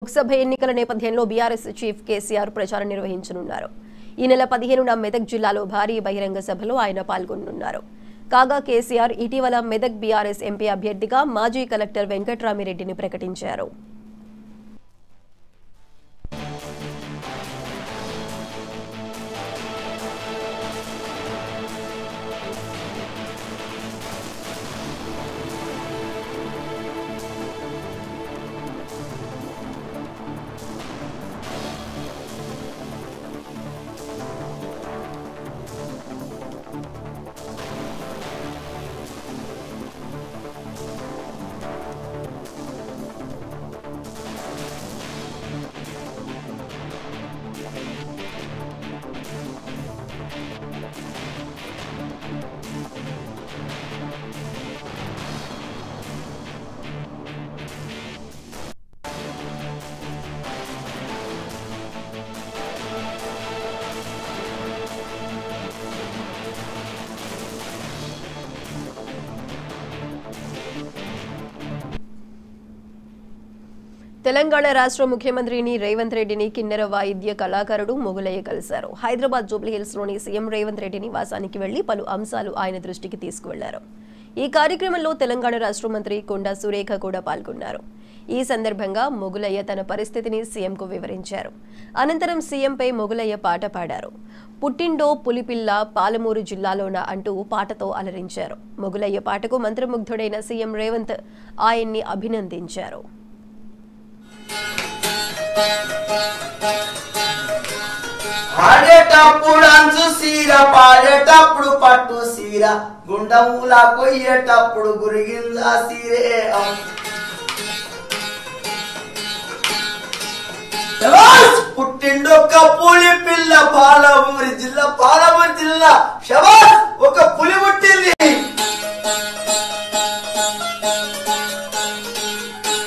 లోక్సభ ఎన్నికల నేపథ్యంలో BRS chief KCR ప్రచారం నిర్వహించనున్నారు. ఈ నెల 15న మెదక్ జిల్లాలో భారీ బహిరంగ సభలో ఆయన పాల్గొనున్నారు. కాగా కేసీఆర్ ఇటీవల మెదక్ బీఆర్ఎస్ ఎంపీ అభ్యర్థిగా మాజీ కలెక్టర్ వెంకట్రామిరెడ్డిని ప్రకటించారు. తెలంగాణ రాష్ట్ర ముఖ్యమంత్రిని రేవంత్ రెడ్డిని కిన్నెర వాయిద్య కళాకారుడు మొగులయ్య కలిశారు. హైదరాబాద్ జూబ్లీహిల్స్ లోని సీఎం రేవంత్ రెడ్డి నివాసానికి వెళ్లి పలు అంశాలు ఆయన దృష్టికి తీసుకువెళ్లారు. ఈ కార్యక్రమంలో తెలంగాణ రాష్ట్ర మంత్రి కొండా సురేఖ కూడా పాల్గొన్నారు. ఈ సందర్భంగా మొగులయ్య తన పరిస్థితిని సీఎంకు వివరించారు. అనంతరం సీఎంపై మొగులయ్య పాట పాడారు. పుట్టిండో పులిపిల్ల పాలమూరు జిల్లాలోన అంటూ పాటతో అలరించారు. మొగులయ్య పాటకు మంత్రముగ్ధుడైన సీఎం రేవంత్ ఆయన్ని అభినందించారు. ఆడేటప్పుడు అంచు సీర పాడేటప్పుడు పట్టు సీర గుండముల కొయ్యేటప్పుడు గురిగింజ సీరే పుట్టిండొక్క పులి పిల్ల పాలమూరి జిల్లా శబాష్ ఒక పులి పుట్టింది.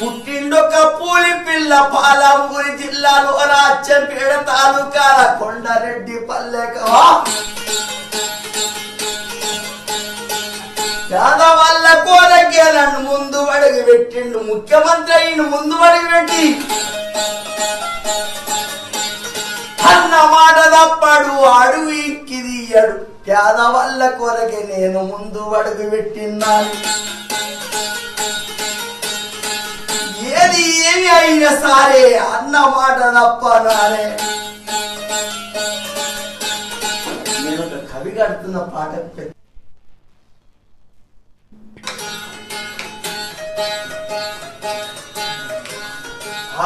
పుట్టిండొక్క పులి పిల్ల పాలమూరి జిల్లాలో రాజ్యంపేట తాలూకాల కొండారెడ్డి పల్లెక పేదవాళ్ళ కోరకేలను ముందు అడుగు పెట్టిండు. ముఖ్యమంత్రి అయిన ముందు అడుగు పెట్టి అన్న మాట తప్పడు అడుగు ఇక్కిదియ్యడు. పేదవాళ్ళ కొరకే నేను ముందు అడుగు పెట్టిన్నాను. ఏది ఏమి అయినా సరే అన్న మాట తప్పనాలే. నేను ఒక కవి కడుతున్న పాట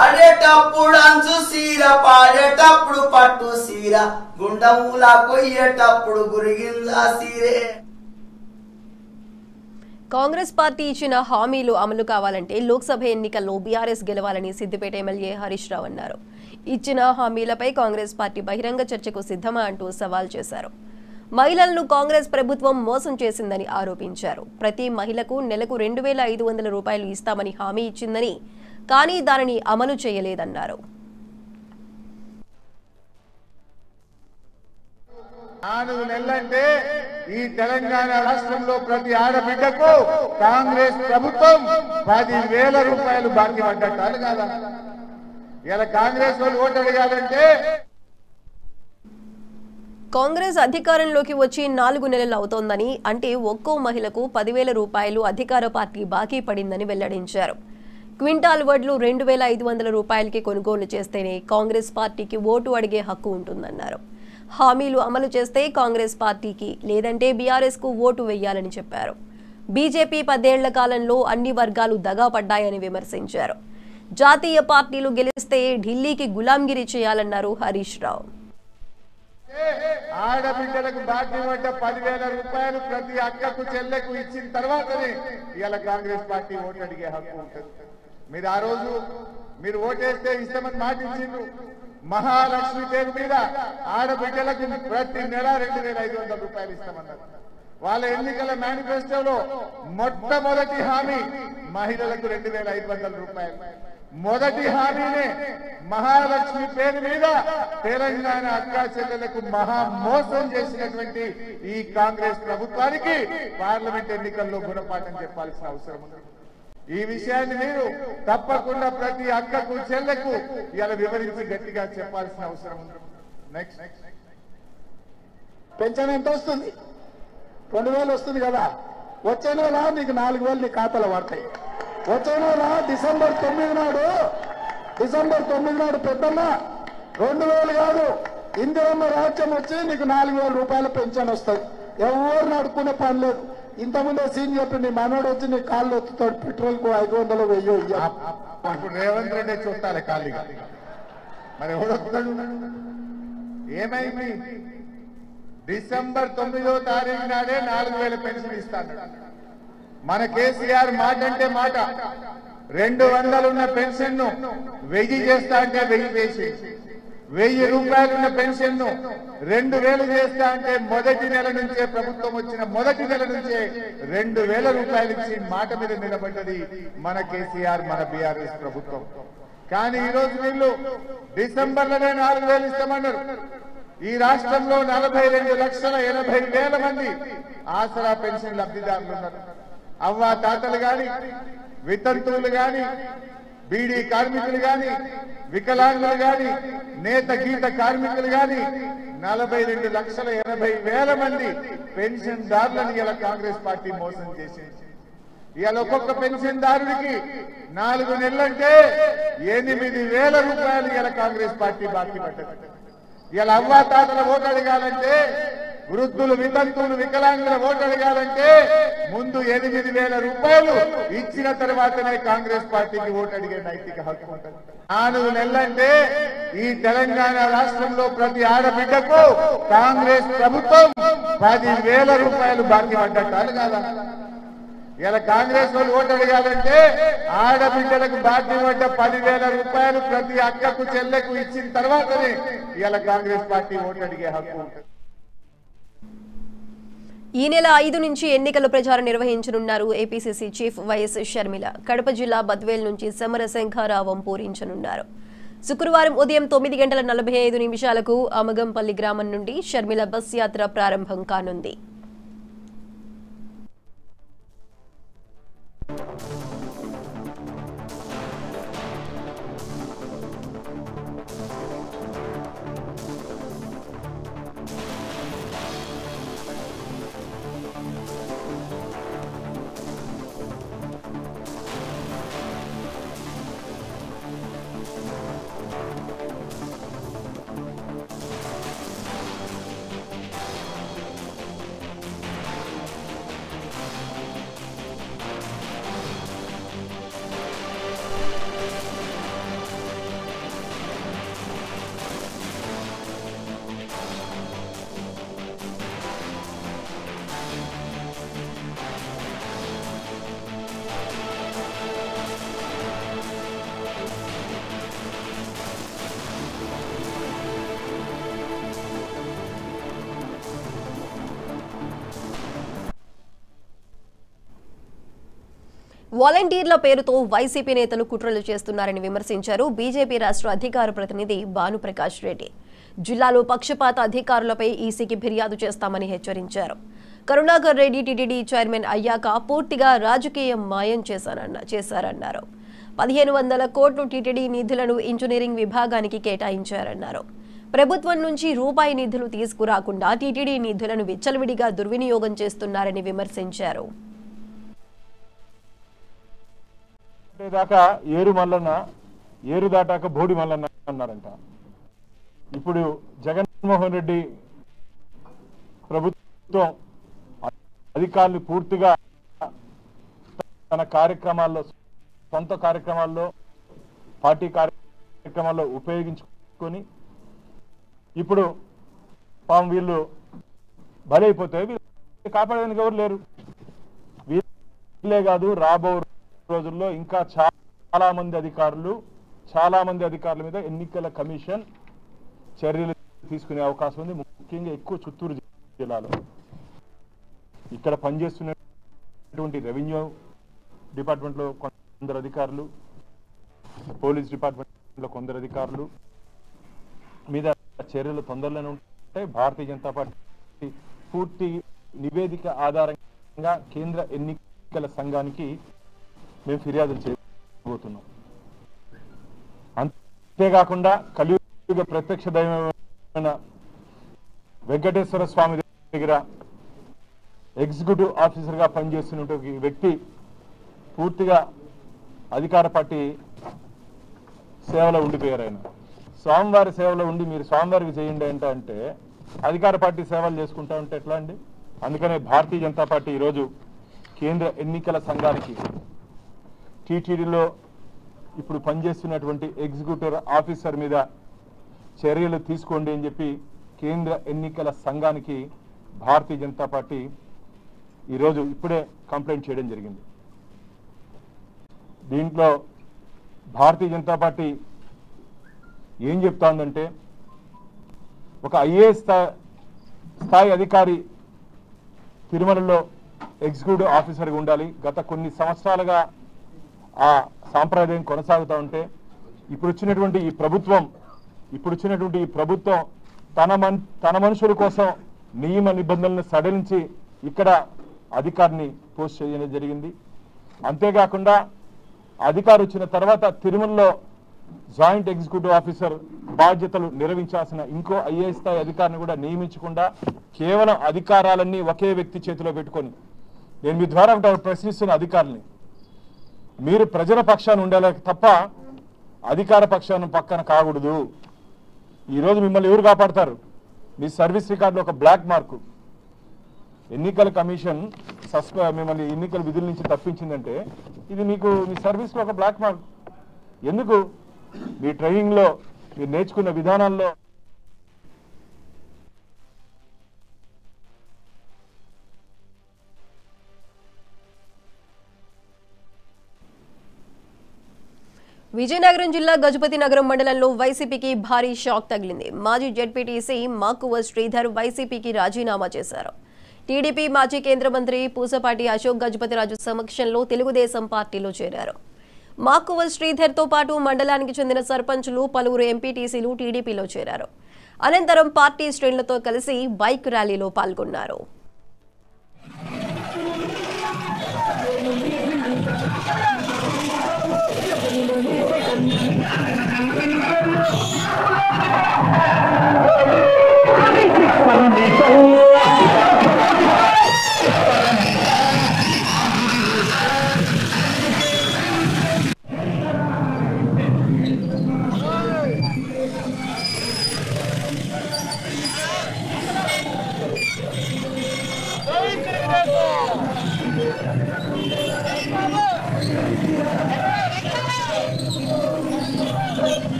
ఆడేటప్పుడు అంచు సీర పాడేటప్పుడు పట్టు సీర గుండముల కొయ్యేటప్పుడు గురిగింజ సీరే. కాంగ్రెస్ పార్టీ ఇచ్చిన హామీలు అమలు కావాలంటే లోక్సభ ఎన్నికల్లో బీఆర్ఎస్ గెలవాలని సిద్దిపేట ఎమ్మెల్యే హరీష్ రావు అన్నారు. ఇచ్చిన హామీలపై కాంగ్రెస్ పార్టీ బహిరంగ చర్చకు సిద్ధమా అంటూ సవాల్ చేశారు. మహిళలను కాంగ్రెస్ ప్రభుత్వం మోసం చేసిందని ఆరోపించారు. ప్రతి మహిళకు నెలకు 2,500 రూపాయలు ఇస్తామని హామీ ఇచ్చిందని, కానీ దానిని అమలు చేయలేదన్నారు. 4 నెలలంటే ఈ తెలంగాణ రాష్ట్రంలో ప్రతి ఆడబిడ్డకు కాంగ్రెస్ ప్రభుత్వం 10,000 రూపాయలు బాకీ పడ్డట్టు కాదా? ఇలా కాంగ్రెస్ వాళ్ళు ఓటు అడగాలంటే కాంగ్రెస్ అధికారంలోకి వచ్చి 4 నెలలు అవుతోందని, అంటే ఒక్కో మహిళకు 10,000 రూపాయలు అధికార పార్టీ బాకీ పడిందని వెల్లడించారు. క్వింటాల్ వడ్లు 2,500 రూపాయలకి కొనుగోలు చేస్తేనే కాంగ్రెస్ పార్టీకి ఓటు అడిగే హక్కు ఉంటుందన్నారు. హామీలు అమలు చేస్తే కాంగ్రెస్ పార్టీకి, లేదంటే బీఆర్ఎస్ కు ఓటు వేయాలని చెప్పారు. బీజేపీ 10 ఏళ్ల కాలంలో అన్ని వర్గాలు దగా పడ్డాయని విమర్శించారు. జాతీయ పార్టీలు గెలిస్తే ఢిల్లీకి గులాంగిరి చేయాలన్నారు హరీష్ రావు. ఆడబిడ్డలకు బాకీ పడ్డ 10,000 రూపాయలు ప్రతి అక్కకు చెల్లెకు ఇచ్చిన తర్వాతనే ఇవాళ కాంగ్రెస్ పార్టీ ఓటు అడిగే హక్కు ఉంటుంది. మీరు ఆ రోజు మీరు ఓటేస్తే ఇస్తామని మాట ఇచ్చిండ్రు. మహాలక్ష్మి పేరు మీద ఆడబిడ్డలకు ప్రతి నెల 2,500 రూపాయలు ఇస్తామన్నారు. వాళ్ళ ఎన్నికల మేనిఫెస్టోలో మొట్టమొదటి హామీ మహిళలకు 2,500 రూపాయలు. మొదటి హామీనే మహాలక్ష్మి పేరు మీద తెలంగాణ అక్కా చెల్లెలకు మహా మోసం చేసినటువంటి ఈ కాంగ్రెస్ ప్రభుత్వానికి పార్లమెంట్ ఎన్నికల్లో గుణపాఠం చెప్పాల్సిన అవసరం ఉంది. ఈ విషయాన్ని మీరు తప్పకుండా ప్రతి అక్కకు చెల్లెకు ఇలా వివరించి గట్టిగా చెప్పాల్సిన అవసరం ఉంది. నెక్స్ట్ పెన్షన్ ఎంత వస్తుంది? 2000 వస్తుంది కదా. వచ్చే నెల నీకు 4000 నీ ఖాతాలో పడతాయి. వచ్చే నెల డిసెంబర్ 9 నాడు పెద్దమ్మ 2000 కాదు, ఇందిరమ్మ రాజ్యం వచ్చి నీకు 4000 రూపాయల పెన్షన్ వస్తుంది. ఎవరు అడుక్కునే పని లేదు. ఇంతకుముందే సీన్ చెప్పి నీ మనోడు వచ్చి నీ కాళ్ళు ఎత్తుతాడు, పెట్రోల్ కు 500 వెయ్యో. ఇప్పుడు రేవంత్ రెడ్డి చూస్తారే ఖాళీగా, మరి ఎవడొస్తాడు? ఏమైంది? డిసెంబర్ 9వ తారీఖు నాడే 4000 పెన్షన్ ఇస్తాడు. మన కేసీఆర్ మాట అంటే మాట. 200 ఉన్న పెన్షన్ ను 1000 చేస్తా అంటే 1000 వేసి, 1000 రూపాయలు ఉన్న పెన్షన్ ను 2000 చేస్తా అంటే మొదటి నెల నుంచే, ప్రభుత్వం వచ్చిన మొదటి నెల నుంచే 2000 రూపాయలు ఇచ్చి మాట మీద నిలబడ్డది మన కేసీఆర్, మన బీఆర్ఎస్ ప్రభుత్వం. కానీ ఈ రోజు వీళ్ళు డిసెంబర్లోనే 4000 ఇస్తామన్నారు. ఈ రాష్ట్రంలో 42,80,000 మంది ఆసరా పెన్షన్ లబ్ధిదారులు ఉన్నారు. అవ్వ తాతలు గాని, వితంతువులు గాని, బీడీ కార్మికులు గాని, వికలాంగులు గాని, నేత గీత కార్మికులు గాని 42,80,000 మంది పెన్షన్ దారులను ఇలా కాంగ్రెస్ పార్టీ మోసం చేసింది. ఇవాళ ఒక్కొక్క పెన్షన్ దారుడికి 4 నెలలంటే 8,000 రూపాయలు ఇలా కాంగ్రెస్ పార్టీ బాకీ పడ్డది. ఇలా అవ్వ తాతల ఓటు అడగాలంటే, వృద్ధులు, వితంతువులు, వికలాంగుల ఓటు అడగాలంటే ముందు 8,000 రూపాయలు ఇచ్చిన తర్వాతనే కాంగ్రెస్ పార్టీకి ఓటు అడిగే నైతిక హక్కు ఉంటుంది. 4 నెలలంటే ఈ తెలంగాణ రాష్ట్రంలో ప్రతి ఆడబిడ్డకు కాంగ్రెస్ ప్రభుత్వం 10,000 రూపాయలు బాకీ పడ్డట్టు కాదా? ఇలా కాంగ్రెస్ వాళ్ళు ఓటు అడగాలంటే ఆడబిడ్డలకు బాకీ పడ్డ 10,000 రూపాయలు ప్రతి అక్కకు చెల్లెకు ఇచ్చిన తర్వాతనే ఇలా కాంగ్రెస్ పార్టీ ఓటు అడిగే హక్కు ఉంటుంది. ఈ నెల 5 నుంచి ఎన్నికల ప్రచారం నిర్వహించనున్నారు APCC chief YS Sharmila. Kadapa జిల్లా బద్వేల్ నుంచి సమర శంఖారావం పూరించనున్నారు. శుక్రవారం ఉదయం 9:45 అమగంపల్లి గ్రామం నుండి షర్మిల బస్ యాత్ర ప్రారంభం కానుంది. వాలంటీర్ల పేరుతో వైసీపీ నేతలు కుట్రలు చేస్తున్నారని విమర్శించారు బీజేపీ రాష్ట్ర అధికార ప్రతినిధి భానుప్రకాష్ రెడ్డి. జిల్లాలో పక్షపాత అధికారులపై ఈసీకి ఫిర్యాదు చేస్తామని హెచ్చరించారు. కరుణాకర్ రెడ్డి టీటీడీ చైర్మన్ అయ్యాక పూర్తిగా రాజకీయం మాయం చేశారన్నారు. 1,500 కోట్లు టీటీడీ నిధులను ఇంజనీరింగ్ విభాగానికి కేటాయించారన్నారు. ప్రభుత్వం నుంచి రూపాయి నిధులు తీసుకురాకుండా టీటీడీ నిధులను విచ్చలవిడిగా దుర్వినియోగం చేస్తున్నారని విమర్శించారు. దాకా ఏరు మల్లన్న, ఏరు దాటాక బోడి మల్లన్న అన్నారంట. ఇప్పుడు జగన్మోహన్ రెడ్డి ప్రభుత్వం అధికారులు పూర్తిగా తన కార్యక్రమాల్లో, సొంత కార్యక్రమాల్లో, పార్టీ కార్యక్రమాల్లో ఉపయోగించుకొని ఇప్పుడు పాపం వీళ్ళు బలైపోతే వీళ్ళు కాపాడడానికి ఎవరు లేరు. వీళ్ళే కాదు, రాబో రోజుల్లో ఇంకా చాలా మంది అధికారుల మీద ఎన్నికల కమిషన్ చర్యలు తీసుకునే అవకాశం ఉంది. ముఖ్యంగా ఎక్కువ చిత్తూరు జిల్లాలో ఇక్కడ పనిచేస్తున్నటువంటి రెవెన్యూ డిపార్ట్మెంట్లో కొందరు అధికారులు, పోలీస్ డిపార్ట్మెంట్లో కొందరు అధికారులు మీద చర్యలు తొందరలోనే ఉంటాయి. భారతీయ జనతా పార్టీ పూర్తి నివేదిక ఆధారంగా కేంద్ర ఎన్నికల సంఘానికి మేము ఫిర్యాదులు చేయబోతున్నాం. అంతేకాకుండా కలియుగ ప్రత్యక్ష దైవమైన వెంకటేశ్వర స్వామి దగ్గర ఎగ్జిక్యూటివ్ ఆఫీసర్గా పనిచేస్తున్నటువంటి వ్యక్తి పూర్తిగా అధికార పార్టీ సేవలో ఉండిపోయారు. ఆయన స్వామివారి సేవలో ఉండి మీరు స్వామివారికి చేయండి అంటే అధికార పార్టీ సేవలు చేసుకుంటా ఉంటే ఎట్లా అండి? అందుకనే భారతీయ జనతా పార్టీ ఈరోజు కేంద్ర ఎన్నికల సంఘానికి టీటీడీలో ఇప్పుడు పనిచేస్తున్నటువంటి ఎగ్జిక్యూటివ్ ఆఫీసర్ మీద చర్యలు తీసుకోండి అని చెప్పి కేంద్ర ఎన్నికల సంఘానికి భారతీయ జనతా పార్టీ ఈరోజు ఇప్పుడే కంప్లైంట్ చేయడం జరిగింది. దీంట్లో భారతీయ జనతా పార్టీ ఏం చెప్తోందంటే ఒక ఐఏఎస్ స్థాయి అధికారి తిరుమలలో ఎగ్జిక్యూటివ్ ఆఫీసర్గా ఉండాలి. గత కొన్ని సంవత్సరాలుగా ఆ సాంప్రదాయం కొనసాగుతూ ఉంటే ఇప్పుడు వచ్చినటువంటి ఈ ప్రభుత్వం తన మనుషుల కోసం నియమ నిబంధనలను సడలించి ఇక్కడ అధికారిని పోస్ట్ చేయడం జరిగింది. అంతేకాకుండా అధికారి వచ్చిన తర్వాత తిరుమలలో జాయింట్ ఎగ్జిక్యూటివ్ ఆఫీసర్ బాధ్యతలు నిర్వహించాల్సిన ఇంకో ఐఏఎస్ స్థాయి అధికారిని కూడా నియమించకుండా కేవలం అధికారాలన్నీ ఒకే వ్యక్తి చేతిలో పెట్టుకొని, నేను మీ ద్వారా ప్రశ్నిస్తున్న అధికారుల్ని, మీరు ప్రజల పక్షాన ఉండాలి తప్ప అధికార పక్షాన పక్కన కాకూడదు. ఈరోజు మిమ్మల్ని ఎవరు కాపాడతారు? మీ సర్వీస్ రికార్డులో ఒక బ్లాక్ మార్కు. ఎన్నికల కమిషన్ మిమ్మల్ని ఎన్నికల విధుల నుంచి తప్పించిందంటే ఇది మీకు మీ సర్వీస్లో ఒక బ్లాక్ మార్క్. ఎందుకు? మీ ట్రైనింగ్లో మీరు నేర్చుకున్న విధానాల్లో విజయనగరం జిల్లా గజపతి నగరం మండలంలో వైసీపీకి భారీ షాక్ తగిలింది. మాజీ జెడ్పీటీసీ మాకువ శ్రీధర్ వైసీపీకి రాజీనామా చేశారు. టీడీపీ మాజీ కేంద్ర మంత్రి పూసపాటి అశోక్ గజపతిరాజు సమక్షంలో తెలుగుదేశం పార్టీలో చేరారు. మాకువ శ్రీధర్తో పాటు మండలానికి చెందిన సర్పంచులు, పలువురు ఎంపీటీసీలు టీడీపీలో చేరారు. అనంతరం పార్టీ శ్రేణులతో కలిసి బైక్ ర్యాలీలో పాల్గొన్నారు.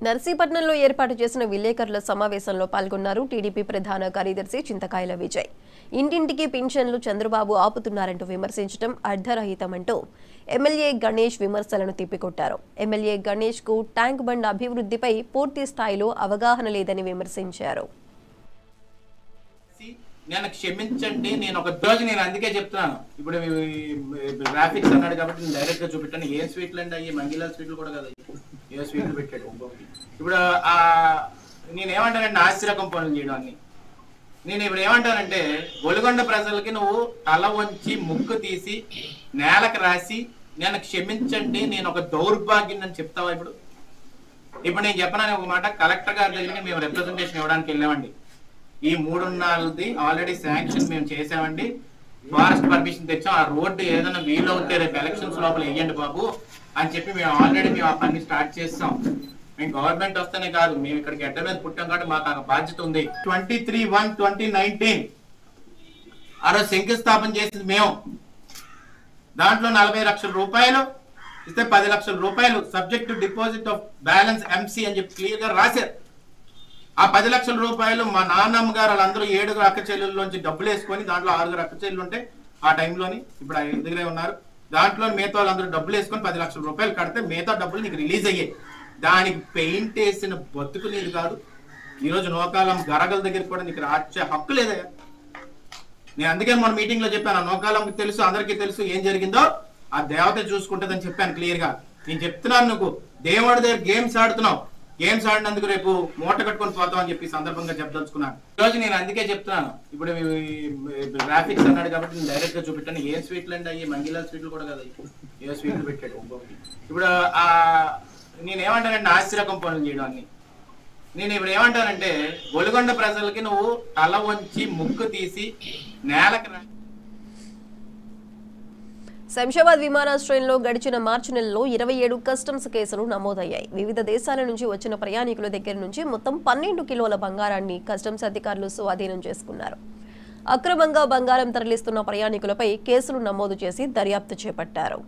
నర్సీపట్నంలో ఏర్పాటు చేసిన విలేకరుల సమావేశంలో పాల్గొన్నారు టీడీపీ ప్రధాన కార్యదర్శి చింతకాయల విజయ్. ఇంటింటికి పింఛన్లు చంద్రబాబు ఆపుతున్నారంటూ విమర్శించడం అర్ధరహితమంటూ ఎమ్మెల్యే గణేష్ విమర్శలను తిప్పికొట్టారు. ఎమ్మెల్యే గణేష్ కు ట్యాంక్ బండ్ అభివృద్ధిపై పూర్తి స్థాయిలో అవగాహన లేదని విమర్శించారు. నేను క్షమించండి, నేను ఒక రోజు నేను అందుకే చెప్తున్నాను. ఇప్పుడు గ్రాఫిక్స్ అన్నాడు కాబట్టి నేను డైరెక్ట్ గా చూపెట్టాను. ఏ స్వీట్లు అండి అయ్యి మంగిలా స్వీట్లు కూడా కదా, ఏ స్వీట్లు పెట్టాడు. ఇప్పుడు నేనేమంటానంటే ఆశ్చర్యకం పనులు చేయడం అన్ని. నేను ఇప్పుడు ఏమంటానంటే గొలుగొండ ప్రజలకి నువ్వు తల వంచి ముక్కు తీసి నేలకు రాసి నేను క్షమించండి, నేను ఒక దౌర్భాగ్యం అని చెప్తావా? ఇప్పుడు నేను చెప్పనని ఒక మాట, కలెక్టర్ గారి దగ్గరికి మేము రిప్రజెంటేషన్ ఇవ్వడానికి వెళ్ళామండి. ఈ 3.4ది ఆల్రెడీ శాంక్షన్ మేము చేసామండి, ఫారెస్ట్ పర్మిషన్ తెచ్చాం. ఆ రోడ్డు ఏదైనా వీలవుతే రేపు ఎలక్షన్స్ లోపల వేయండి బాబు అని చెప్పి మేము ఆల్రెడీ ఆ పని స్టార్ట్ చేస్తాం. మేము గవర్నమెంట్ వస్తేనే కాదు, మేము ఇక్కడికి ఎడ్డ మీద పుట్టాం కాబట్టి మాకు ఆ బాధ్యత ఉంది. 23/1/2019 ఆ రోజు శంకుస్థాపన చేసింది మేము. దాంట్లో 40 లక్షల రూపాయలు ఇస్తే 10 లక్షల రూపాయలు subject to deposit of balance MC అని చెప్పి క్లియర్ గా రాశారు. ఆ 10 లక్షల రూపాయలు మా నాన్నమ్మ గారు వాళ్ళందరూ 7 అక్క చెల్లెల్లోంచి డబ్బులు వేసుకొని, దాంట్లో 6 అక్క చెల్లెలు ఉంటే ఆ టైంలోని, ఇప్పుడు ఎదురే ఉన్నారు, దాంట్లో మిగతా వాళ్ళందరూ డబ్బులు వేసుకొని 10 లక్షల రూపాయలు కడితే మిగతా డబ్బులు నీకు రిలీజ్ అయ్యాయి. దానికి పెయింట్ వేసిన బతుకు నీది కాదు. ఈరోజు నోకాలం గరగల దగ్గర కూడా నీకు రాచే హక్కు లేదయ్యా. నేను అందుకే మన మీటింగ్ లో చెప్పాను, నోకాలంకి తెలుసు, అందరికీ తెలుసు ఏం జరిగిందో, ఆ దేవత చూసుకుంటుందని చెప్పాను క్లియర్ గా. నేను చెప్తున్నాను, నువ్వు దేవుడి దగ్గర గేమ్స్ ఆడుతున్నావు, గేమ్స్ ఆడినందుకు రేపు మూట కట్టుకొని పోతావు అని చెప్పి సందర్భంగా చెప్పదలుచుకున్నాను. ఈరోజు నేను అందుకే చెప్తున్నాను, ఇప్పుడు గ్రాఫిక్స్ అన్నాడు కాబట్టి నేను డైరెక్ట్ గా చూపెట్టాను. ఏ స్వీట్లు అండి అయ్యి మంగిలాల్ స్వీట్లు కూడా కదా, ఏ స్వీట్లు పెట్టాడు. ఇప్పుడు నేను ఏమంటానంటే ఆశ్చర్యకం పనులు చేయడం అన్ని. నేను ఇప్పుడు ఏమంటానంటే గొలుగొండ ప్రజలకి నువ్వు తల వంచి ముక్కు తీసి నేలకు శంషాబాద్ విమానాశ్రయంలో గడిచిన మార్చి నెలలో 27 కస్టమ్స్ కేసులు నమోదయ్యాయి. వివిధ దేశాల నుంచి వచ్చిన ప్రయాణికుల దగ్గర నుంచి మొత్తం 12 కిలోల బంగారాన్ని కస్టమ్స్ అధికారులు స్వాధీనం చేసుకున్నారు. అక్రమంగా బంగారం తరలిస్తున్న ప్రయాణికులపై కేసులు నమోదు చేసి దర్యాప్తు చేపట్టారు.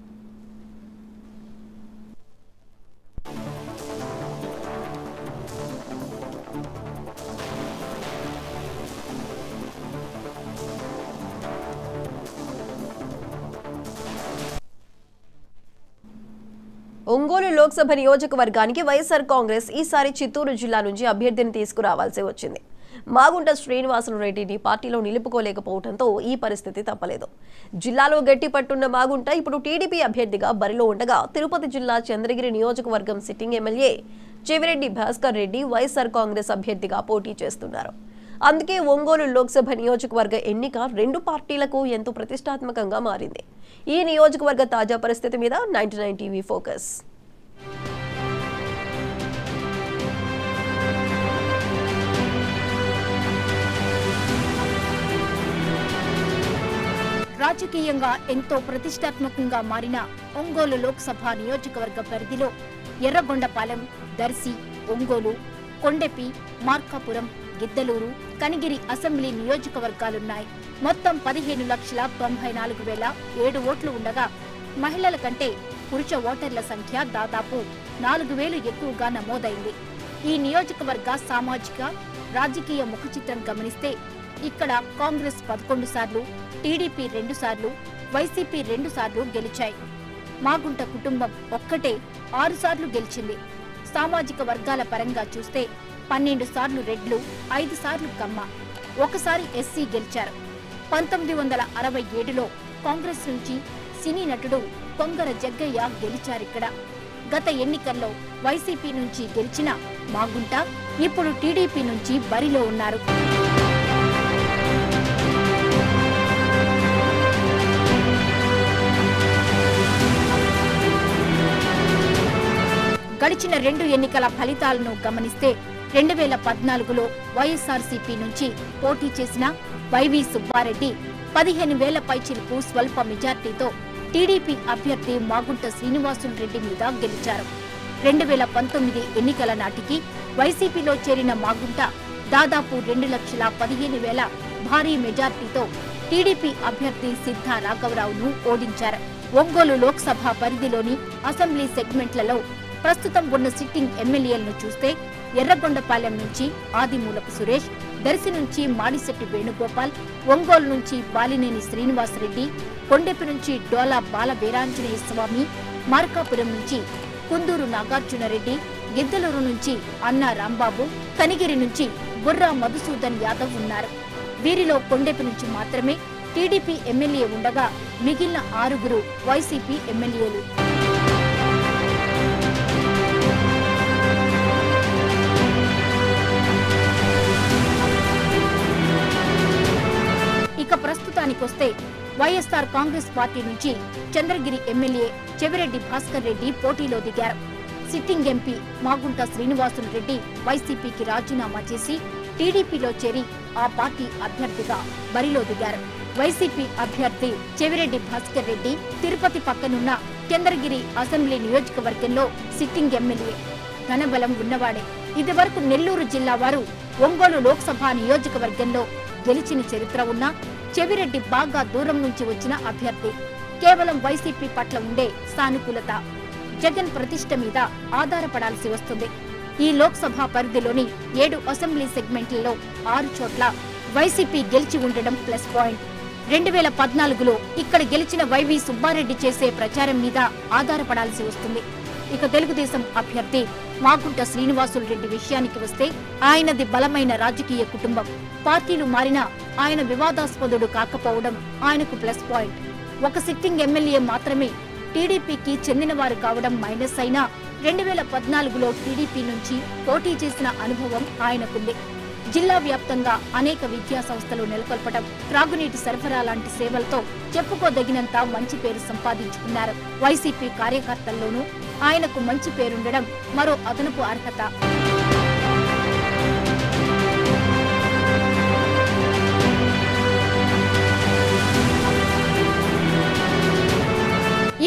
ఒంగోలు లోక్సభ నియోజకవర్గానికి వైఎస్ఆర్ కాంగ్రెస్ ఈసారి చిత్తూరు జిల్లా నుంచి అభ్యర్థిని తీసుకురావాల్సి వచ్చింది. మాగుంట శ్రీనివాసులు రెడ్డిని పార్టీలో నిలుపుకోలేకపోవడంతో ఈ పరిస్థితి తప్పలేదు. జిల్లాలో గట్టి పట్టున్న మాగుంట ఇప్పుడు టీడీపీ అభ్యర్థిగా బరిలో ఉండగా, తిరుపతి జిల్లా చంద్రగిరి నియోజకవర్గం సిట్టింగ్ ఎమ్మెల్యే చెవిరెడ్డి భాస్కర్ రెడ్డి వైఎస్ఆర్ కాంగ్రెస్ అభ్యర్థిగా పోటీ చేస్తున్నారు. అందుకే ఒంగోలు లోక్సభ నియోజకవర్గ ఎన్నిక 2 పార్టీలకు ఎంతో ప్రతిష్టాత్మకంగా మారింది. ఈ నియోజకవర్గ తాజా పరిస్థితి మీద 99 టీవీ ఫోకస్. రాజకీయంగా ఎంతో ప్రతిష్టాత్మకంగా మారిన ఒంగోలు లోక్సభ నియోజకవర్గ పరిధిలో ఎర్రగొండపాలెం, దర్శి, ఒంగోలు, కొండెపి, మార్కాపురం, గిద్దలూరు, కనిగిరి అసెంబ్లీ నియోజకవర్గాలున్నాయి. మొత్తం 15,94,007 ఓట్లు ఉండగా, మహిళల కంటే పురుష ఓటర్ల సంఖ్య దాదాపు 4,000 ఎక్కువగా నమోదైంది. ఈ నియోజకవర్గ సామాజిక, రాజకీయ ముఖచిత్రం గమనిస్తే ఇక్కడ కాంగ్రెస్ 11 సార్లు, టీడీపీ 2 సార్లు, వైసీపీ 2 సార్లు గెలిచాయి. మాగుంట కుటుంబం ఒక్కటే 6 సార్లు గెలిచింది. సామాజిక వర్గాల పరంగా చూస్తే 12 సార్లు రెడ్లు, 5 సార్లు కమ్మ, 1 సారి ఎస్సీ గెలిచారు. 1967లో కాంగ్రెస్ నుంచి సినీ నటుడు కొంగర జగ్గయ్య గెలిచారిక్కడ. గత ఎన్నికల్లో వైసీపీ నుంచి గెలిచిన మాగుంట ఇప్పుడు టీడీపీ నుంచి బరిలో ఉన్నారు. గడిచిన 2 ఎన్నికల ఫలితాలను గమనిస్తే 2014లో వైఎస్ఆర్సీపీ నుంచి పోటీ చేసిన వైవి సుబ్బారెడ్డి 15,000 పైచిలకు స్వల్ప మెజార్టీతో టీడీపీ అభ్యర్థి మాగుంట శ్రీనివాసులు రెడ్డి మీద గెలిచారు. 2019 ఎన్నికల నాటికి వైసీపీలో చేరిన మాగుంట దాదాపు 2,15,000 భారీ మెజార్టీతో టీడీపీ అభ్యర్థి సిద్ధా రాఘవరావును ఓడించారు. ఒంగోలు లోక్సభ పరిధిలోని అసెంబ్లీ సెగ్మెంట్లలో ప్రస్తుతం ఉన్న సిట్టింగ్ ఎమ్మెల్యేలను చూస్తే ఎర్రగొండపాలెం నుంచి ఆదిమూలపు సురేష్, దర్శి నుంచి మాడిశెట్టి వేణుగోపాల్, ఒంగోలు నుంచి బాలినేని శ్రీనివాసరెడ్డి, కొండెపి నుంచి డోలా బాల వీరాంజనేయ స్వామి, మార్కాపురం నుంచి కుందూరు నాగార్జునరెడ్డి, గిద్దలూరు నుంచి అన్నా రాంబాబు, కనిగిరి నుంచి బుర్రా మధుసూదన్ యాదవ్ ఉన్నారు. వీరిలో కొండెపి నుంచి మాత్రమే టీడీపీ ఎమ్మెల్యే ఉండగా మిగిలిన 6 వైసీపీ ఎమ్మెల్యేలు. ఇక ప్రస్తుతానికొస్తే వైఎస్ఆర్ కాంగ్రెస్ పార్టీ నుంచి చంద్రగిరి ఎమ్మెల్యే చెవిరెడ్డి భాస్కర్ రెడ్డి పోటీలో దిగారు. సిట్టింగ్ ఎంపీ మాగుంట శ్రీనివాసులు రెడ్డి వైసీపీకి రాజీనామా చేసి టీడీపీలో చేరి ఆ పార్టీ అభ్యర్థిగా బరిలో దిగారు. వైసీపీ అభ్యర్థి చెవిరెడ్డి భాస్కర్ రెడ్డి తిరుపతి పక్కనున్న చంద్రగిరి అసెంబ్లీ నియోజకవర్గంలో సిట్టింగ్ ఎమ్మెల్యే. ధనబలం ఉన్నవాడే. ఇదివరకు నెల్లూరు జిల్లా వారు ఒంగోలు లోక్సభ నియోజకవర్గంలో గెలిచిన చరిత్ర ఉన్న చెవిరెడ్డి బాగా దూరం నుంచి వచ్చిన అభ్యర్థి. కేవలం వైసీపీ పట్ల ఉండే సానుకూలత, జగన్ ప్రతిష్ట మీద ఆధారపడాల్సి వస్తుంది. ఈ లోక్సభ పరిధిలోని 7 అసెంబ్లీ సెగ్మెంట్లలో 6 చోట్ల వైసీపీ గెలిచి ఉండడం ప్లస్ పాయింట్. 2014లో ఇక్కడ గెలిచిన వైవి సుబ్బారెడ్డి చేసే ప్రచారం మీద ఆధారపడాల్సి వస్తుంది. ఇక తెలుగుదేశం అభ్యర్థి మాగుంట శ్రీనివాసులు రెడ్డి విషయానికి వస్తే ఆయనది బలమైన రాజకీయ కుటుంబం. పార్టీలు మారినా ఆయన వివాదాస్పదుడు కాకపోవడం ఆయనకు ప్లస్ పాయింట్. ఒక సిట్టింగ్ ఎమ్మెల్యే మాత్రమే టీడీపీకి చెందినవారు కావడం మైనస్ అయినా 2014లో టీడీపీ నుంచి పోటీ చేసిన అనుభవం ఆయనకుంది. జిల్లా వ్యాప్తంగా అనేక విద్యా సంస్థలు నెలకొల్పడం, త్రాగునీటి సరఫరా లాంటి సేవలతో చెప్పుకోదగినంత మంచి పేరు సంపాదించుకున్నారు. వైసీపీ కార్యకర్తల్లోనూ ఆయనకు మంచి పేరుండడం మరో అదనపు అర్హత.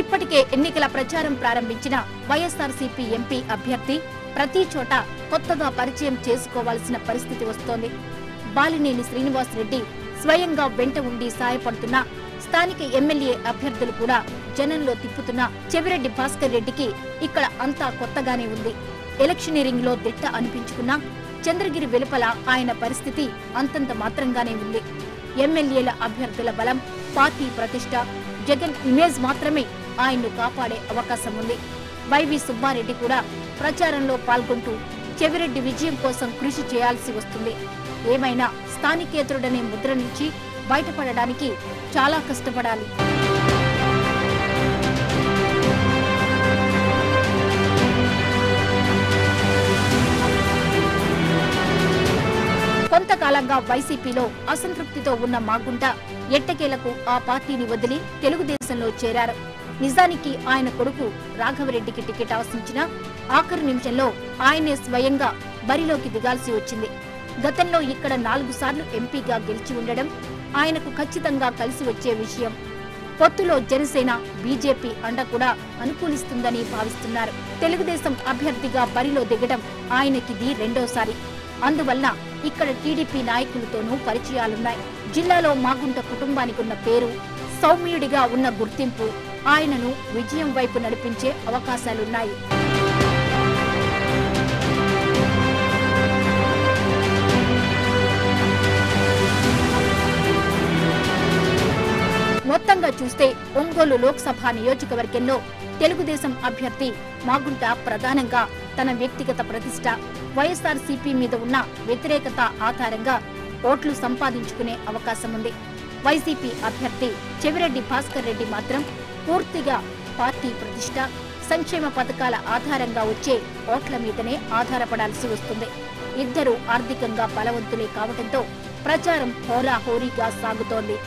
ఇప్పటికే ఎన్నికల ప్రచారం ప్రారంభించిన వైఎస్ఆర్సీపీ ఎంపీ అభ్యర్థి ప్రతి చోట కొత్తగా పరిచయం చేసుకోవాల్సిన పరిస్థితి వస్తోంది. బాలినేని శ్రీనివాస్ రెడ్డి స్వయంగా వెంట ఉండి సాయపడుతున్న స్థానిక ఎమ్మెల్యే అభ్యర్థులు కూడా జనంలో తిప్పుతున్న చెవిరెడ్డి భాస్కర్ రెడ్డికి ఇక్కడ అంతా కొత్తగానే ఉంది. ఎలక్షనీరింగ్ లో దిట్ట అనిపించుకున్న చంద్రగిరి వెలుపల ఆయన పరిస్థితి అంతంత మాత్రంగానే ఉంది. ఎమ్మెల్యేల అభ్యర్థుల బలం, పార్టీ ప్రతిష్ట, జగన్ ఇమేజ్ మాత్రమే ఆయన్ను కాపాడే అవకాశం ఉంది. వైవి సుబ్బారెడ్డి కూడా ప్రచారంలో పాల్గొంటూ చెవిరెడ్డి విజయం కోసం కృషి చేయాల్సి వస్తుంది. ఏమైనా స్థానికేతరుడనే ముద్ర నుంచి బయటపడడానికి చాలా కష్టపడాలి. కొంతకాలంగా వైసీపీలో అసంతృప్తితో ఉన్న మాగుంట ఎట్టకేలకు ఆ పార్టీని వదిలి తెలుగుదేశంలో చేరారు. నిజానికి ఆయన కొడుకు రాఘవరెడ్డికి టికెట్ ఆశించిన ఆఖరి నిమిషంలో ఆయనే స్వయంగా బరిలోకి దిగాల్సి వచ్చింది. గతంలో ఇక్కడ 4 సార్లు ఎంపీగా గెలిచి ఉండడం ఆయనకు ఖచ్చితంగా కలిసి వచ్చే విషయం. పొత్తులో జనసేన, బీజేపీ అండ కూడా అనుకూలిస్తుందని భావిస్తున్నారు. తెలుగుదేశం అభ్యర్థిగా బరిలో దిగడం ఆయనకిది రెండోసారి. అందువల్ల ఇక్కడ టీడీపీ నాయకులతోనూ పరిచయాలున్నాయి. జిల్లాలో మాగుంట కుటుంబానికి ఉన్న పేరు, సౌమ్యుడిగా ఉన్న గుర్తింపు ఆయనను విజయం వైపు నడిపించే అవకాశాలున్నాయి. మొత్తంగా చూస్తే ఒంగోలు లోక్సభ నియోజకవర్గంలో తెలుగుదేశం అభ్యర్థి మాగుంట ప్రధానంగా తన వ్యక్తిగత ప్రతిష్ట, వైఎస్ఆర్సీపీ మీద ఉన్న వ్యతిరేకత ఆధారంగా ఓట్లు సంపాదించుకునే అవకాశం ఉంది. వైసీపీ అభ్యర్థి చెవిరెడ్డి భాస్కర్ రెడ్డి మాత్రం పూర్తిగా పార్టీ ప్రతిష్ట, సంక్షేమ పథకాల ఆధారంగా వచ్చే ఓట్ల మీదనే ఆధారపడాల్సి వస్తుంది. ఇద్దరు ఆర్థికంగా బలవంతులే కావడంతో ప్రచారం హోరాహోరీగా సాగుతోంది.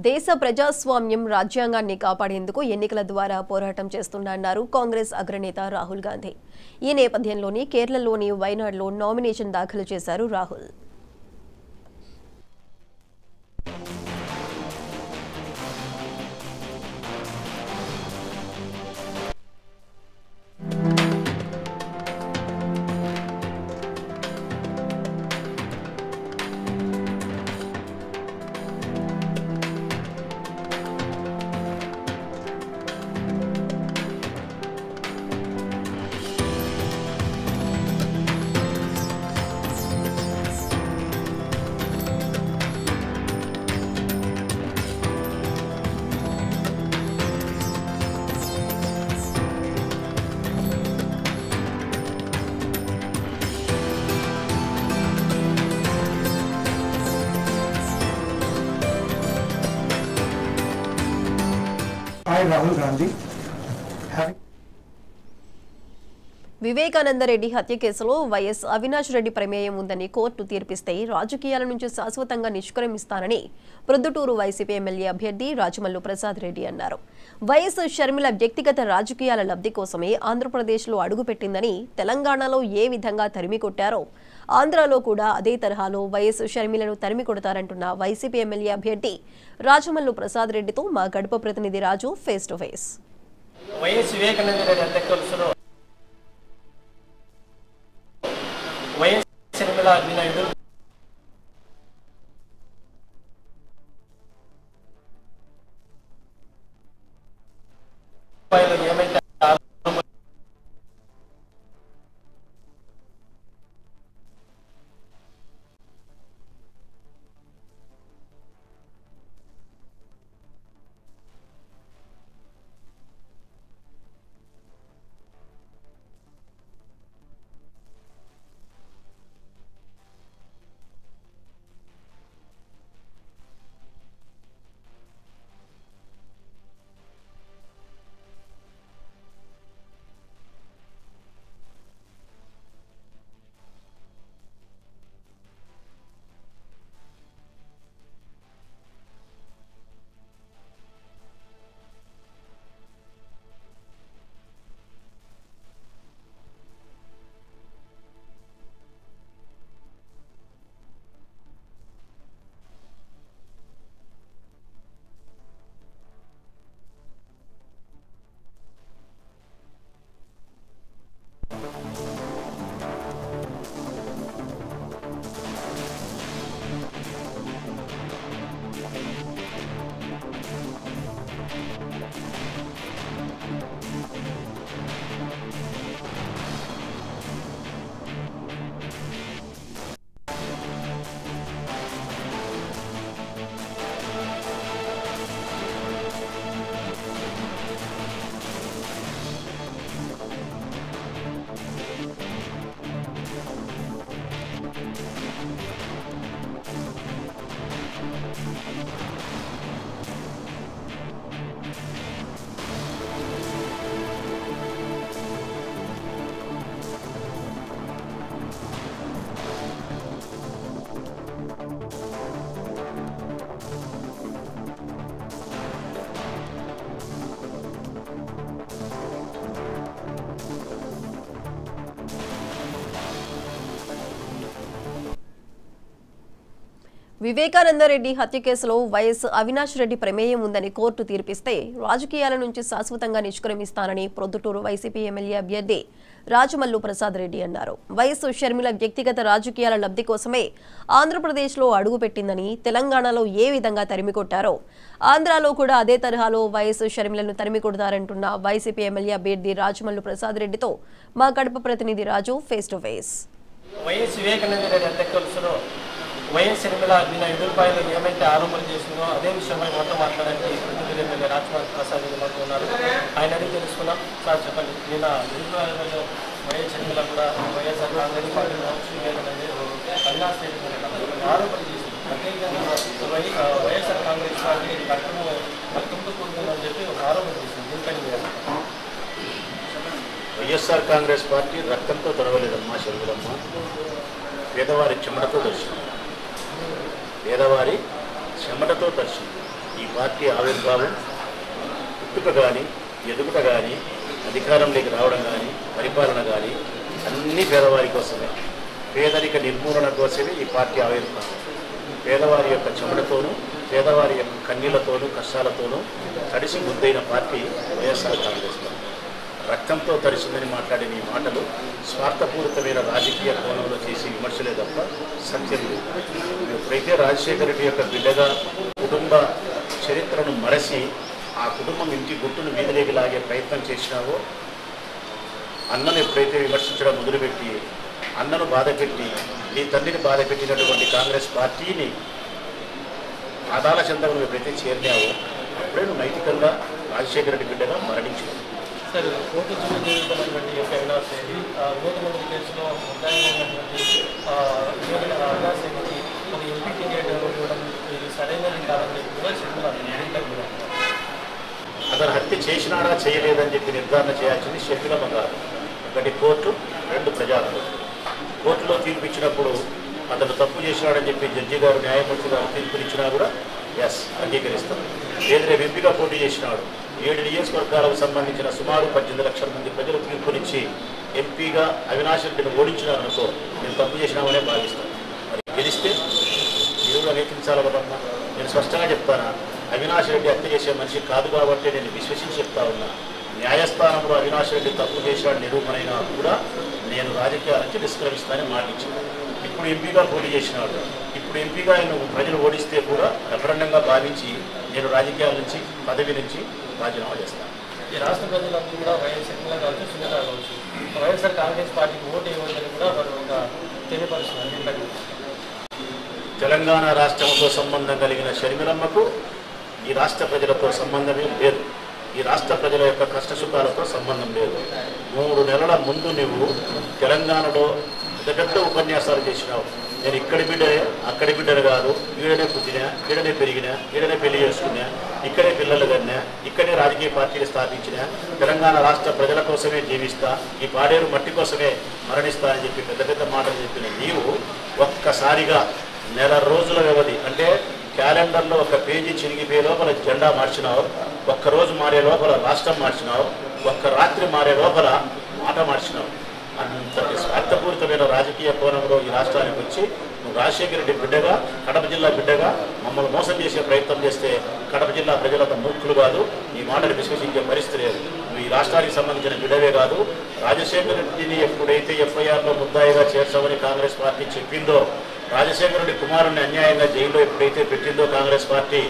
దేశ ప్రజాస్వామ్యం, రాజ్యాంగాన్ని కాపాడేందుకు ఎన్నికల ద్వారా పోరాటం చేస్తున్నారు కాంగ్రెస్ అగ్రనేత రాహుల్ గాంధీ. ఈ నేపథ్యంలోని కేరళలోని వైనాడ్లో నామినేషన్ దాఖలు చేశారు రాహుల్. Rahul Gandhi. వివేకానందరెడ్డి హత్య కేసులో వైఎస్ అవినాష్ రెడ్డి ప్రమేయం ఉందని కోర్టు తీర్పిస్తే రాజకీయాల నుంచి శాశ్వతంగా నిష్క్రమిస్తానని ప్రొద్దుటూరు వైసీపీ ఎమ్మెల్యే అభ్యర్థి రాజమల్లు ప్రసాద్ రెడ్డి అన్నారు. వైఎస్ షర్మిల వ్యక్తిగత రాజకీయాల లబ్ధి కోసమే ఆంధ్రప్రదేశ్లో అడుగుపెట్టిందని, తెలంగాణలో ఏ విధంగా తరిమి కొట్టారో ఆంధ్రాలో కూడా అదే తరహాలో వైఎస్ షర్మిలను తరిమి కొడతారంటున్న వైసీపీ ఎమ్మెల్యే అభ్యర్థి రాజమల్లు ప్రసాద్ రెడ్డితో మా గడప ప్రతినిధి Raju face to face. YS Vivekananda Reddy హత్య కేసులో షర్మిల అభినయుడు ఏమైతే వివేకానందరెడ్డి హత్య కేసులో వైఎస్ అవినాష్ రెడ్డి ప్రమేయం ఉందని కోర్టు తీర్పిస్తే రాజకీయాల నుంచి శాశ్వతంగా నిష్క్రమిస్తానని ప్రొద్దుటూరు వైసీపీ ఎమ్మెల్యే అభ్యర్థి రాజమల్లు ప్రసాద్ రెడ్డి అన్నారు. వైఎస్ షర్మిల వ్యక్తిగత రాజకీయాల లబ్ధి కోసమే ఆంధ్రప్రదేశ్లో అడుగుపెట్టిందని, తెలంగాణలో ఏ విధంగా తరిమికొట్టారో ఆంధ్రాలో కూడా అదే తరహాలో వైఎస్ షర్మిలను తరిమికొడతారంటున్న వైసీపీ ఎమ్మెల్యే అభ్యర్థి రాజమల్లు ప్రసాద్ రెడ్డితో మా కడప ప్రతినిధి Raju face to face. YS Vivekananda Reddy హత్య కేసులో వైఎస్ షర్మిల నిన్న ఎదురుపాయలు ఏమైతే ఆరోపణలు చేసిందో అదే విషయమై మొత్తం మాట్లాడడానికి ప్రతినిధి ఎమ్మెల్యే రాజమల్లు ప్రసాద్ రెడ్డి ఉన్నారు. ఆయన అడిగి తెలుసుకున్నాం. సార్ చెప్పండి, నిన్న ఎదురుపాయలలో వైఎస్ షర్మిల కూడా వైఎస్ఆర్ కాంగ్రెస్ పార్టీ అవినాష్ రెడ్డి ఆరోపణలు చేసింది. ప్రత్యేకంగా వైఎస్ఆర్ కాంగ్రెస్ పార్టీ రక్తంతో కూడుతుందని చెప్పి ఒక ఆరోపణ చేసింది. దీనిపైన వైఎస్ఆర్ కాంగ్రెస్ పార్టీ రక్తంతో తొడవలేదమ్మా షర్మిలమ్మ, పేదవారి చెమటతో దర్శనం, పేదవారి చెమటతో దర్శనం. ఈ పార్టీ ఆవిర్భావం పుట్టుక కానీ, ఎదుగుట కానీ, అధికారంలోకి రావడం కానీ, పరిపాలన కానీ అన్నీ పేదవారి కోసమే. పేదరిక నిర్మూలన కోసమే ఈ పార్టీ ఆవిర్భావం. పేదవారి యొక్క చెమటతోనూ, పేదవారి యొక్క కన్నీళ్లతోనూ, కష్టాలతోనూ తడిసి ముద్దైన పార్టీ వైఎస్ఆర్ కాంగ్రెస్ పార్టీ. రక్తంతో తడిసిందని మాట్లాడిన ఈ మాటలు స్వార్థపూరితమైన రాజకీయ కోణంలో చేసి విమర్శలే తప్ప సత్యం లేదు. ఎప్పుడైతే రాజశేఖర రెడ్డి యొక్క బిడ్డగా కుటుంబ చరిత్రను మరచి ఆ కుటుంబం ఇంటి గుట్టును వీధిలోకి లాగే ప్రయత్నం చేసినావో, అన్నను ఎప్పుడైతే విమర్శించడం మొదలుపెట్టి అన్నను బాధపెట్టి నీ తండ్రిని బాధపెట్టినటువంటి కాంగ్రెస్ పార్టీని ఆదాల చెందడం ఎప్పుడైతే చేరినావో అప్పుడే నువ్వు నైతికంగా రాజశేఖర రెడ్డి బిడ్డగా మరణించినావు. సార్, కోర్టు జరుగుతున్నటువంటి యొక్క అవినాష్ రెడ్డి ఓటుమంది కేసులో ఉన్నటువంటి అవినాష్ రెడ్డికి ఒక ఎంపీ టికెట్ ఇవ్వడం ఇది సరైనది కాదని చెప్పి కూడా షర్మిల అతను హత్య చేసినాడా చేయలేదని చెప్పి నిర్ధారణ చేయాల్సింది షర్మిలమ్మ కాదు. ఒకటి కోర్టు, రెండు ప్రజాప్రతినిధులు. కోర్టులో తీర్పు ఇచ్చినప్పుడు అతను తప్పు చేసినాడని చెప్పి జడ్జి గారు, న్యాయమూర్తి గారు తీర్పునిచ్చినా కూడా ఎస్ అంగీకరిస్తారు. కేంద్ర ఎంపీగా పోటీ చేసినాడు. 7 నియోజకవర్గాలకు సంబంధించిన సుమారు 18 లక్షల మంది ప్రజలు తీర్పునిచ్చి ఎంపీగా అవినాష్ రెడ్డిని ఓడించినారనుకో నేను తప్పు చేసినామనే భావిస్తాను. మరి గెలిస్తే దేవుడు అంగీకరించాలి కదమ్మా. నేను స్పష్టంగా చెప్తాను, అవినాష్ రెడ్డి హత్య చేసే మనిషి కాదు కాబట్టి నేను విశ్వసించి చెప్తా ఉన్నా. న్యాయస్థానంలో అవినాష్ రెడ్డి తప్పు చేశాడు నిరూపణైనా కూడా నేను రాజకీయాల నుంచి నిష్క్రమిస్తానని మాటించాను. అప్పుడు ఎంపీగా పోటీ చేసినాడు. ఇప్పుడు ఎంపీగా ఆయన ప్రజలు ఓడిస్తే కూడా రెఫరెండంగా భావించి నేను రాజకీయాల నుంచి పదవి నుంచి రాజీనామా చేస్తాను. ఈ రాష్ట్ర ప్రజలందరూ కూడా వైఎస్ షర్మిల కావచ్చు, సునీత కావచ్చు, వైఎస్ఆర్ కాంగ్రెస్ పార్టీకి ఓటు ఇవ్వాలని కూడా వారు ఒక తెలియపరుస్తున్నారు. తెలంగాణ రాష్ట్రంతో సంబంధం కలిగిన షర్మిలమ్మకు ఈ రాష్ట్ర ప్రజలతో సంబంధమే లేదు. ఈ రాష్ట్ర ప్రజల యొక్క కష్టసుఖాలతో సంబంధం లేదు. 3 నెలల ముందు నువ్వు తెలంగాణలో పెద్ద ఉపన్యాసాలు చేసినావు. నేను ఇక్కడి బిడ్డనే, అక్కడి బిడ్డను కాదు, ఈడనే పుట్టినా, ఈడనే పెరిగినా, ఈడనే పెళ్లి చేసుకున్నా, ఇక్కడే పిల్లలు కన్నా, ఇక్కడే రాజకీయ పార్టీలు స్థాపించినా, తెలంగాణ రాష్ట్ర ప్రజల కోసమే జీవిస్తా, ఈ పాడేరు మట్టి కోసమే మరణిస్తా అని చెప్పి పెద్ద మాటలు చెప్పిన నీవు ఒక్కసారిగా నెల రోజుల వ్యవధి అంటే క్యాలెండర్లో ఒక పేజీ చిరిగిపోయే లోపల జెండా మార్చినావు, ఒక్కరోజు మారే లోపల రాష్ట్రం మార్చినావు, ఒక్క రాత్రి మారే లోపల మాట మార్చినావు. అంతటి స్వార్థపూరితమైన రాజకీయ కోణంలో ఈ రాష్ట్రానికి వచ్చి నువ్వు రాజశేఖర రెడ్డి బిడ్డగా, కడప జిల్లా బిడ్డగా మమ్మల్ని మోసం చేసే ప్రయత్నం చేస్తే కడప జిల్లా ప్రజలంత మూర్ఖులు కాదు, ఈ మాటను విశ్వసించే పరిస్థితి లేదు. నువ్వు ఈ రాష్ట్రానికి సంబంధించిన బిడ్డవే కాదు. రాజశేఖర రెడ్డిని ఎప్పుడైతే ఎఫ్ఐఆర్లో ముద్దాయిగా చేర్చామని కాంగ్రెస్ పార్టీ చెప్పిందో, రాజశేఖర రెడ్డి కుమారుని అన్యాయంగా జైల్లో ఎప్పుడైతే పెట్టిందో కాంగ్రెస్ పార్టీ,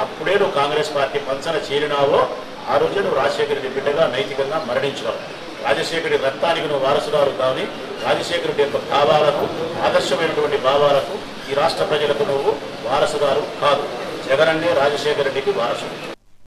అప్పుడే నువ్వు కాంగ్రెస్ పార్టీ పంచన చేరినావో ఆ రోజే నువ్వు రాజశేఖర రెడ్డి బిడ్డగా నైతికంగా మరణించినావు. రాజశేఖర రెడ్డి రక్తానికి నువ్వు వారసురాలు కాని రాజశేఖర రెడ్డి యొక్క భావాలకు, ఆదర్శమైనటువంటి భావాలకు ఈ రాష్ట్ర ప్రజలకు నువ్వు వారసురాలు కాదు. జగనన్నే రాజశేఖర రెడ్డికి వారసుడు.